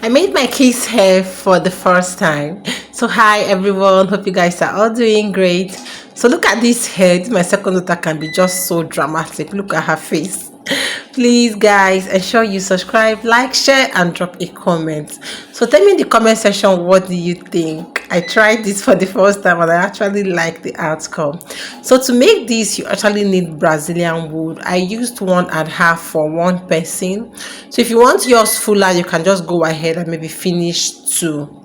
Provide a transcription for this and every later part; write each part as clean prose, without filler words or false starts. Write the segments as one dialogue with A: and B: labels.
A: I made my kids' hair for the first time. So hi everyone, hope you guys are all doing great. So look at this hair. My second daughter can be just so dramatic. Look at her face. Please guys, ensure you subscribe, like, share and drop a comment. So tell me in the comment section, what do you think? I tried this for the first time and I actually like the outcome. So to make this, you actually need Brazilian wool. I used 1.5 for one person. So if you want yours fuller, you can just go ahead and maybe finish 2.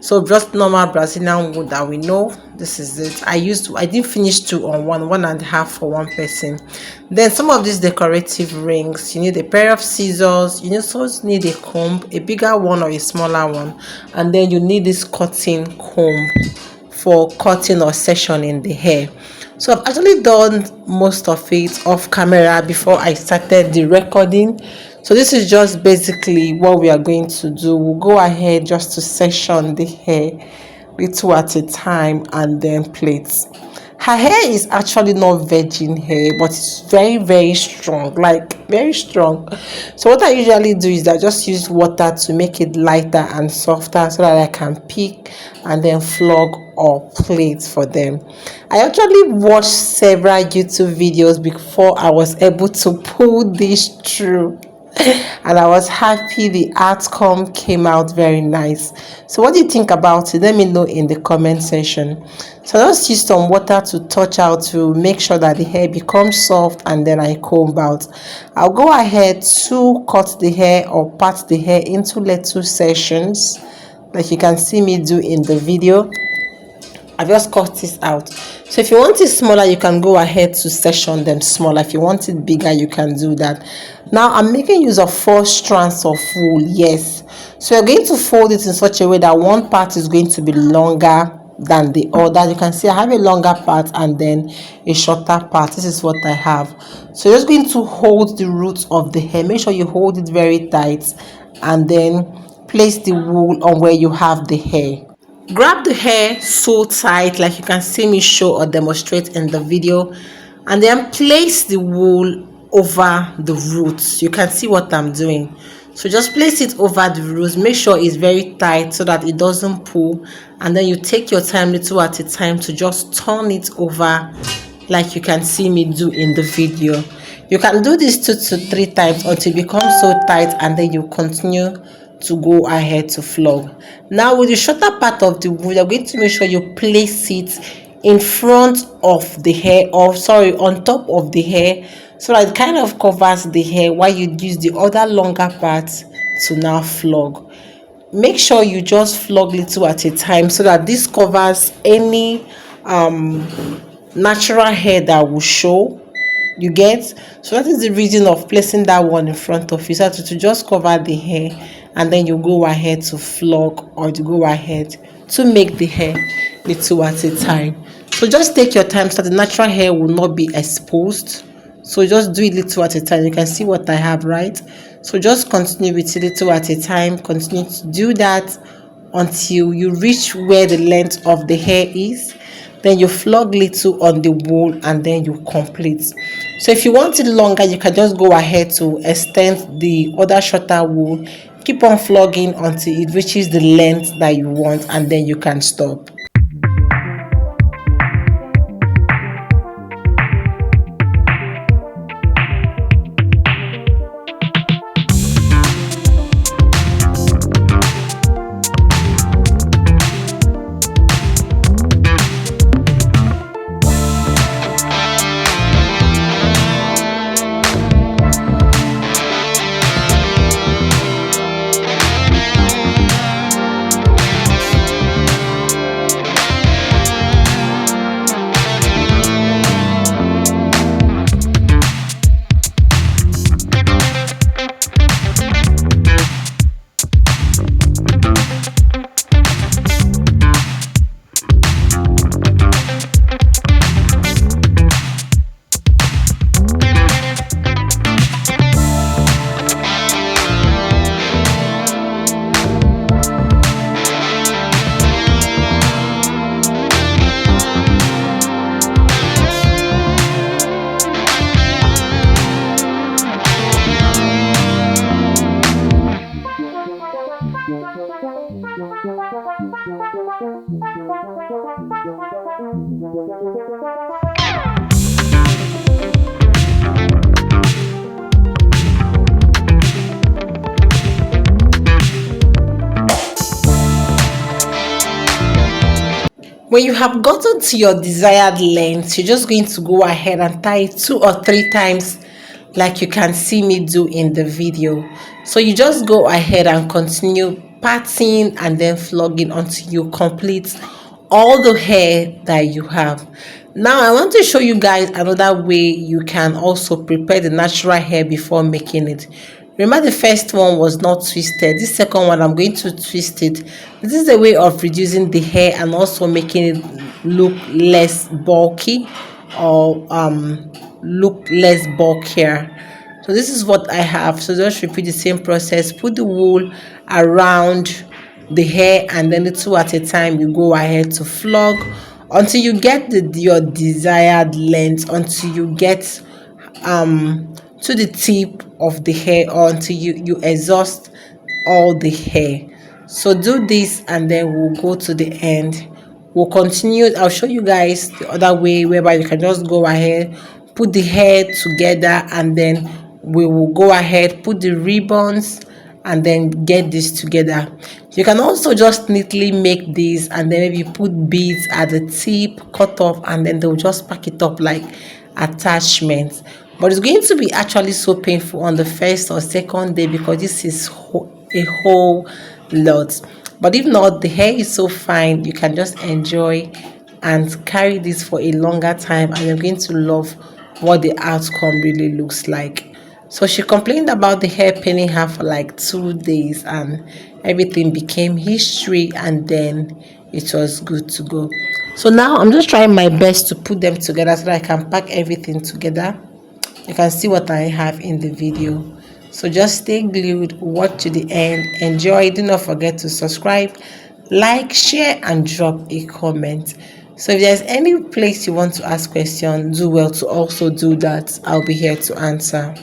A: So just normal Brazilian wood that we know. This is it. I didn't finish 2 on 1.5 for one person. Then some of these decorative rings, you need a pair of scissors, you also need a comb, a bigger one or a smaller one, and then you need this cutting comb for cutting or sectioning the hair. So I've actually done most of it off camera before I started the recording. So this is just basically what we are going to do. We'll go ahead just to section the hair little at a time and then plait. Her hair is actually not virgin hair, but it's very strong, like very strong. So what I usually do is I just use water to make it lighter and softer so that I can pick and then flog or plait for them. I actually watched several YouTube videos before I was able to pull this through. And I was happy the outcome came out very nice. So what do you think about it? Let me know in the comment section. So I just use some water to touch out to make sure that the hair becomes soft, and then I comb out. I'll go ahead to cut the hair or part the hair into little sections like you can see me do in the video. I've just cut this out. So if you want it smaller, you can go ahead to section them smaller. If you want it bigger, you can do that. Now I'm making use of 4 strands of wool. Yes, so you're going to fold it in such a way that one part is going to be longer than the other. You can see I have a longer part and then a shorter part. This is what I have. So you're just going to hold the roots of the hair. Make sure you hold it very tight and then place the wool on where you have the hair. Grab the hair so tight like you can see me show or demonstrate in the video, and then place the wool over the roots. You can see what I'm doing. So just place it over the roots. Make sure it's very tight so that it doesn't pull, and then you take your time little at a time to just turn it over like you can see me do in the video. You can do this 2 to 3 times until it becomes so tight, and then you continue to go ahead to flog. Now with the shorter part of the wool, you're going to make sure you place it in front of the hair, or sorry, on top of the hair, so that it kind of covers the hair while you use the other longer part to now flog. Make sure you just flog little at a time so that this covers any natural hair that will show. You get? So that is the reason of placing that one in front of you, so to just cover the hair, and then you go ahead to flog or to go ahead to make the hair little at a time. So just take your time so that the natural hair will not be exposed. So just do it little at a time. You can see what I have, right? So just continue with it little at a time. Continue to do that until you reach where the length of the hair is. Then you flog little on the wool and then you complete. So if you want it longer, you can just go ahead to extend the other shorter wool. Keep on flogging until it reaches the length that you want, and then you can stop. When you have gotten to your desired length, you're just going to go ahead and tie it 2 or 3 times like you can see me do in the video. So you just go ahead and continue patting and then flogging until you complete all the hair that you have. Now I want to show you guys another way you can also prepare the natural hair before making it. Remember, the first one was not twisted. This second one, I'm going to twist it. This is a way of reducing the hair and also making it look less bulky, or look less bulkier. So this is what I have. So just repeat the same process. Put the wool around the hair, and then 2 at a time you go ahead to flog until you get your desired length, until you get to the tip of the hair, or until you exhaust all the hair. So do this and then we'll go to the end. We'll continue. I'll show you guys the other way, whereby you can just go ahead, put the hair together, and then we will go ahead, put the ribbons, and then get this together. You can also just neatly make this and then maybe put beads at the tip, cut off, and then they'll just pack it up like attachments. But it's going to be actually so painful on the first or second day, because this is a whole lot. But if not, the hair is so fine, you can just enjoy and carry this for a longer time, and you're going to love what the outcome really looks like. So she complained about the hair paining her for like 2 days, and everything became history, and then it was good to go. So now I'm just trying my best to put them together so that I can pack everything together. You can see what I have in the video. So just stay glued, watch to the end, enjoy. Do not forget to subscribe, like, share, and drop a comment. So if there's any place you want to ask questions, do well to also do that. I'll be here to answer.